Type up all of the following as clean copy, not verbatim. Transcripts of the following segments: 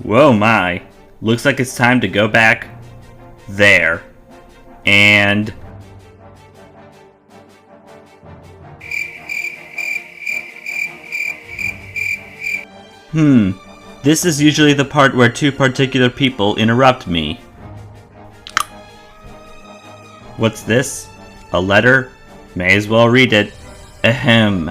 Whoa my. Looks like it's time to go back there. And... This is usually the part where two particular people interrupt me. What's this? A letter? May as well read it. Ahem.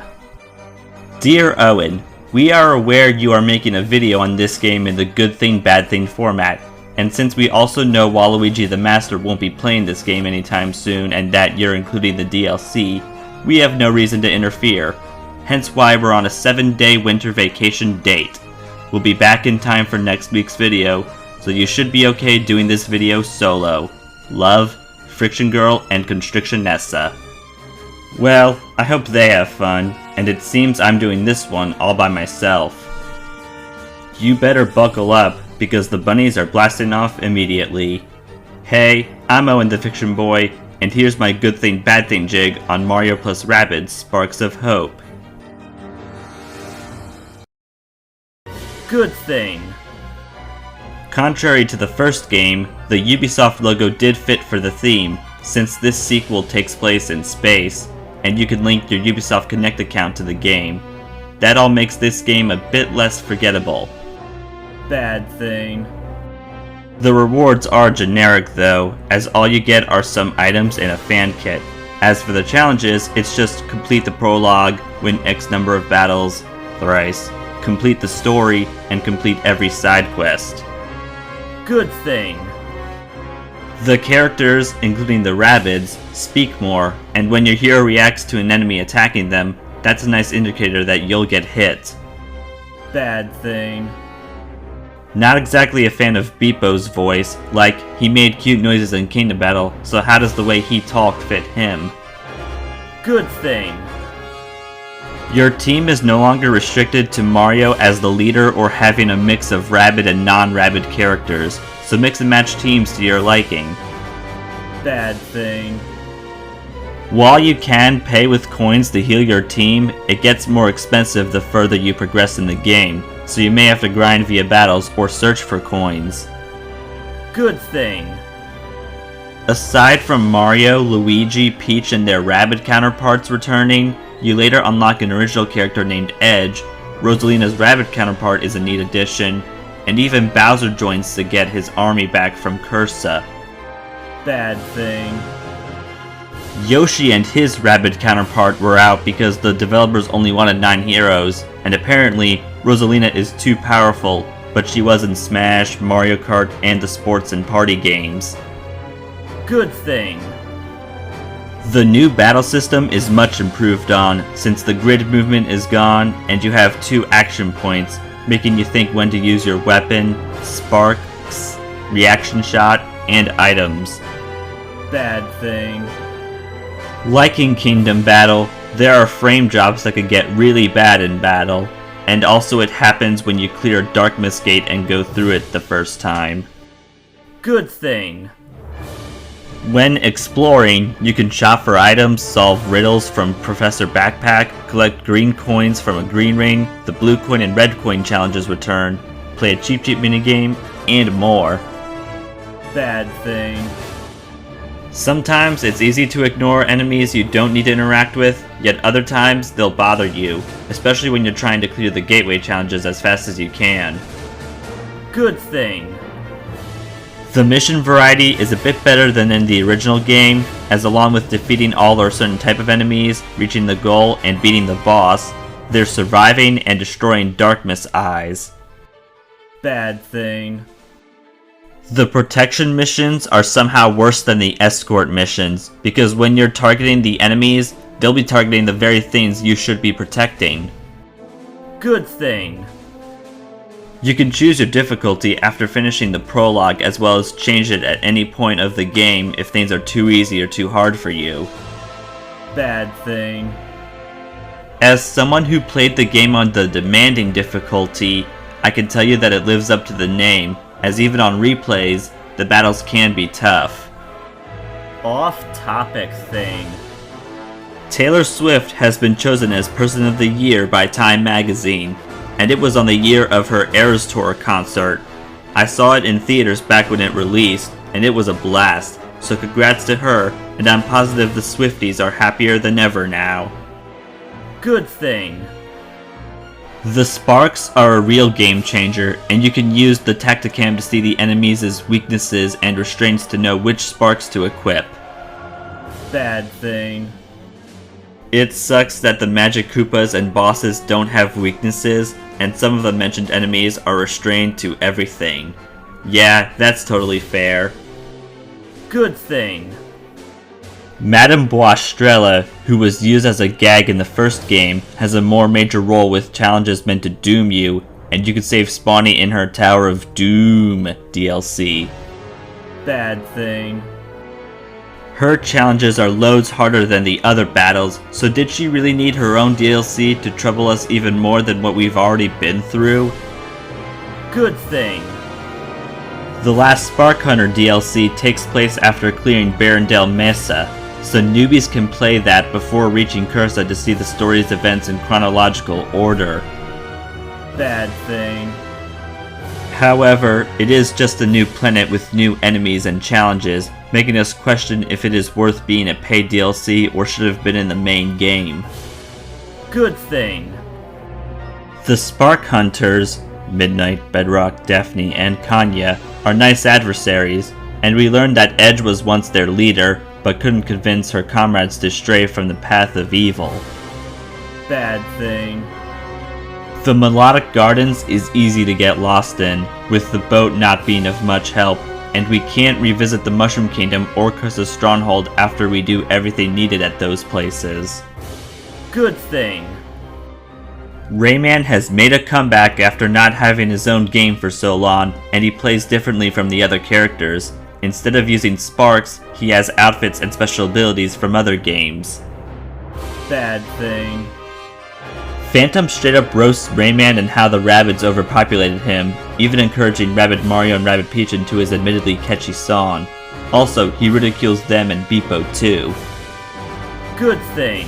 Dear Owen, we are aware you are making a video on this game in the good thing bad thing format, and since we also know Waluigi the Master won't be playing this game anytime soon and that you're including the DLC, we have no reason to interfere. Hence why we're on a 7-day winter vacation date. We'll be back in time for next week's video, so you should be okay doing this video solo. Love, Friction Girl and Constriction Nessa. Well, I hope they have fun, and it seems I'm doing this one all by myself. You better buckle up, because the bunnies are blasting off immediately. Hey, I'm Owen the Fictionboy, and here's my good thing bad thing jig on Mario plus Rabbids Sparks of Hope. Good thing. Contrary to the first game, the Ubisoft logo did fit for the theme, since this sequel takes place in space, and you can link your Ubisoft Connect account to the game. That all makes this game a bit less forgettable. Bad thing. The rewards are generic though, as all you get are some items and a fan kit. As for the challenges, it's just complete the prologue, win X number of battles, thrice, complete the story, and complete every side quest. Good thing. The characters, including the Rabbids, speak more, and when your hero reacts to an enemy attacking them, that's a nice indicator that you'll get hit. Bad thing. Not exactly a fan of Beepo's voice, like, he made cute noises in Kingdom Battle, so how does the way he talked fit him? Good thing. Your team is no longer restricted to Mario as the leader or having a mix of Rabbid and non-Rabbid characters, so mix and match teams to your liking. Bad thing. While you can pay with coins to heal your team, it gets more expensive the further you progress in the game, so you may have to grind via battles or search for coins. Good thing. Aside from Mario, Luigi, Peach, and their Rabbid counterparts returning, you later unlock an original character named Edge. Rosalina's Rabbid counterpart is a neat addition, and even Bowser joins to get his army back from Cursa. Bad thing. Yoshi and his Rabbid counterpart were out because the developers only wanted 9 heroes, and apparently Rosalina is too powerful, but she was in Smash, Mario Kart, and the sports and party games. Good thing. The new battle system is much improved on, since the grid movement is gone, and you have 2 action points, making you think when to use your weapon, sparks, reaction shot, and items. Bad thing. Like in Kingdom Battle, there are frame drops that can get really bad in battle, and also it happens when you clear Dark Mist Gate and go through it the first time. Good thing. When exploring, you can shop for items, solve riddles from Professor Backpack, collect green coins from a green ring, the blue coin and red coin challenges return, play a Cheep Cheep minigame, and more. Bad thing. Sometimes it's easy to ignore enemies you don't need to interact with, yet other times they'll bother you, especially when you're trying to clear the gateway challenges as fast as you can. Good thing. The mission variety is a bit better than in the original game, as along with defeating all or a certain type of enemies, reaching the goal, and beating the boss, there's surviving and destroying Dark Mist Eyes. Bad thing. The protection missions are somehow worse than the escort missions, because when you're targeting the enemies, they'll be targeting the very things you should be protecting. Good thing. You can choose your difficulty after finishing the prologue, as well as change it at any point of the game if things are too easy or too hard for you. Bad thing. As someone who played the game on the demanding difficulty, I can tell you that it lives up to the name, as even on replays, the battles can be tough. Off-topic thing. Taylor Swift has been chosen as Person of the Year by Time magazine, and it was on the year of her Eras Tour concert, I saw it in theaters back when it released, and it was a blast, so congrats to her, and I'm positive the Swifties are happier than ever now. Good thing. The sparks are a real game changer, and you can use the Tacticam to see the enemies' weaknesses and restraints to know which sparks to equip. Bad thing. It sucks that the Magic Koopas and bosses don't have weaknesses, and some of the mentioned enemies are restrained to everything. Yeah, that's totally fair. Good thing. Madame Boistrella, who was used as a gag in the first game, has a more major role with challenges meant to doom you, and you can save Spawny in her Tower of Doom DLC. Bad thing. Her challenges are loads harder than the other battles, so did she really need her own DLC to trouble us even more than what we've already been through? Good thing. The last Spark Hunter DLC takes place after clearing Barrendale Mesa, so newbies can play that before reaching Cursa to see the story's events in chronological order. Bad thing. However, it is just a new planet with new enemies and challenges, making us question if it is worth being a paid DLC or should have been in the main game. Good thing. The Spark Hunters, Midnight, Bedrock, Daphne, and Kanya, are nice adversaries, and we learned that Edge was once their leader, but couldn't convince her comrades to stray from the path of evil. Bad thing. The Melodic Gardens is easy to get lost in, with the boat not being of much help, and we can't revisit the Mushroom Kingdom or Cursa's Stronghold after we do everything needed at those places. Good thing. Rayman has made a comeback after not having his own game for so long, and he plays differently from the other characters. Instead of using sparks, he has outfits and special abilities from other games. Bad thing. Phantom straight up roasts Rayman and how the Rabbids overpopulated him, even encouraging Rabbid Mario and Rabbid Peach into his admittedly catchy song. Also, he ridicules them and Beepo too. Good thing.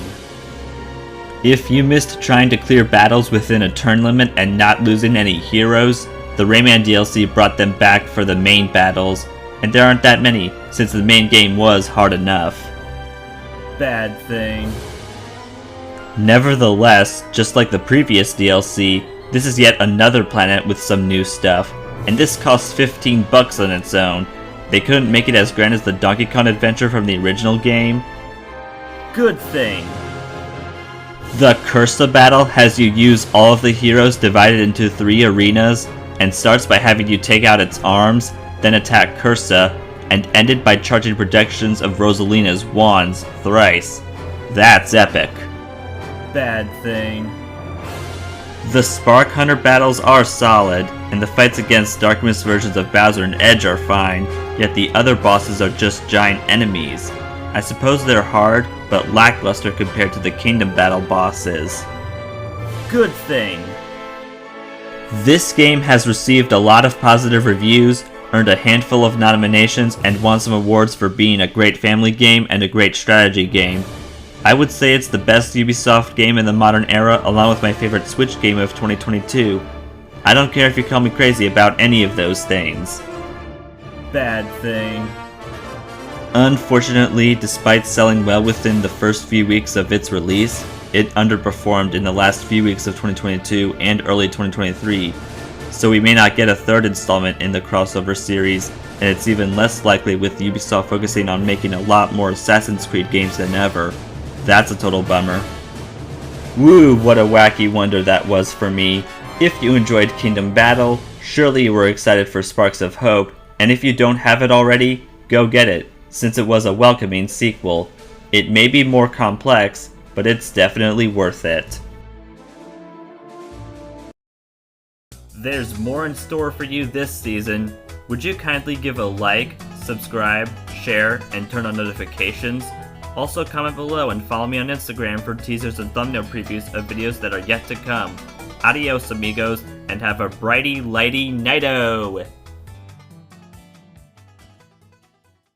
If you missed trying to clear battles within a turn limit and not losing any heroes, the Rayman DLC brought them back for the main battles, and there aren't that many, since the main game was hard enough. Bad thing. Nevertheless, just like the previous DLC, this is yet another planet with some new stuff, and this costs $15 on its own. They couldn't make it as grand as the Donkey Kong adventure from the original game. Good thing. The Cursa battle has you use all of the heroes divided into 3 arenas, and starts by having you take out its arms, then attack Cursa, and ended by charging projections of Rosalina's wands thrice. That's epic. Bad thing. The Spark Hunter battles are solid, and the fights against Darkness versions of Bowser and Edge are fine, yet the other bosses are just giant enemies. I suppose they're hard, but lackluster compared to the Kingdom Battle bosses. Good thing. This game has received a lot of positive reviews, earned a handful of nominations, and won some awards for being a great family game and a great strategy game. I would say it's the best Ubisoft game in the modern era, along with my favorite Switch game of 2022. I don't care if you call me crazy about any of those things. Bad thing. Unfortunately, despite selling well within the first few weeks of its release, it underperformed in the last few weeks of 2022 and early 2023, so we may not get a third installment in the crossover series, and it's even less likely with Ubisoft focusing on making a lot more Assassin's Creed games than ever. That's a total bummer. Woo, what a wacky wonder that was for me. If you enjoyed Kingdom Battle, surely you were excited for Sparks of Hope, and if you don't have it already, go get it, since it was a welcoming sequel. It may be more complex, but it's definitely worth it. There's more in store for you this season. Would you kindly give a like, subscribe, share, and turn on notifications? Also comment below and follow me on Instagram for teasers and thumbnail previews of videos that are yet to come. Adios amigos, and have a brighty lighty nighto!